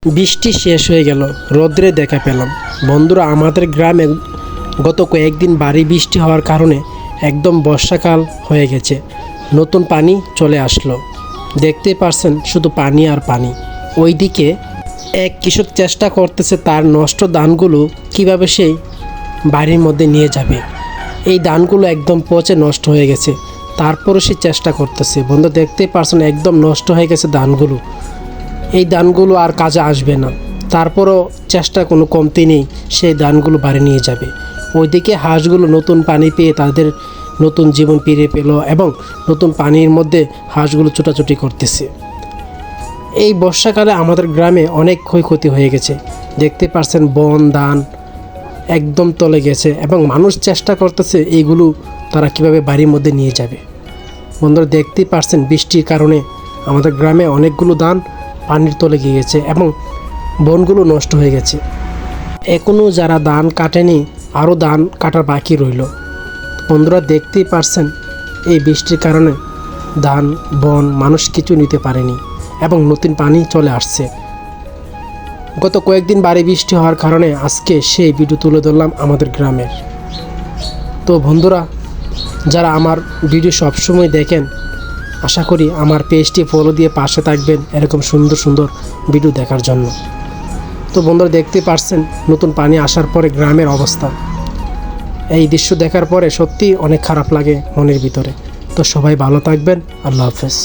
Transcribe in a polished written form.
বৃষ্টি শেষ হয়ে গেল, রৌদ্রে দেখা পেলাম। বন্ধুরা, আমাদের গ্রামে গত কয়েকদিন ভারী বৃষ্টি হওয়ার কারণে একদম বর্ষাকাল হয়ে গেছে। নতুন পানি চলে আসলো। দেখতে পারছেন শুধু পানি আর পানি। ওইদিকে এক কৃষক চেষ্টা করতেছে তার নষ্ট ধানগুলো কিভাবে সেই বাড়ির মধ্যে নিয়ে যাবে। এই ধানগুলো একদম পচে নষ্ট হয়ে গেছে, তারপরও সে চেষ্টা করতেছে। বন্ধু, দেখতে পারছেন একদম নষ্ট হয়ে গেছে ধানগুলো। এই ধানগুলো আর কাজে আসবে না, তারপরও চেষ্টা কোনো কমতি নেই, সেই ধানগুলো বাড়ি নিয়ে যাবে। ওইদিকে হাঁসগুলো নতুন পানি পেয়ে তাদের নতুন জীবন ফিরে পেল এবং নতুন পানির মধ্যে হাঁসগুলো ছোটাছুটি করতেছে। এই বর্ষাকালে আমাদের গ্রামে অনেক ক্ষয়ক্ষতি হয়ে গেছে। দেখতে পাচ্ছেন বন ধান একদম তলে গেছে এবং মানুষ চেষ্টা করতেছে এইগুলো তারা কিভাবে বাড়ির মধ্যে নিয়ে যাবে। বন্ধুরা, দেখতেই পাচ্ছেন বৃষ্টির কারণে আমাদের গ্রামে অনেকগুলো ধান পানির তলে গিয়েছে এবং বনগুলো নষ্ট হয়ে গেছে। এখনও যারা ধান কাটেনি, আরও ধান কাটার বাকি রইল। বন্ধুরা, দেখতেই পারছেন এই বৃষ্টির কারণে ধান বন মানুষ কিছু নিতে পারেনি এবং নতুন পানি চলে আসছে। গত কয়েকদিন ভারী বৃষ্টি হওয়ার কারণে আজকে সেই ভিডিও তুলে ধরলাম আমাদের গ্রামের। তো বন্ধুরা, যারা আমার ভিডিও সবসময় দেখেন, আশা করি আমার পেজটি ফলো দিয়ে পাশে থাকবেন এরকম সুন্দর সুন্দর ভিডিও দেখার জন্য। তো বন্ধুরা, দেখতে পারছেন নতুন পানি আসার পরে গ্রামের অবস্থা। এই দৃশ্য দেখার পরে সত্যি অনেক খারাপ লাগে মনের ভিতরে। তো সবাই ভালো থাকবেন। আল্লাহ হাফেজ।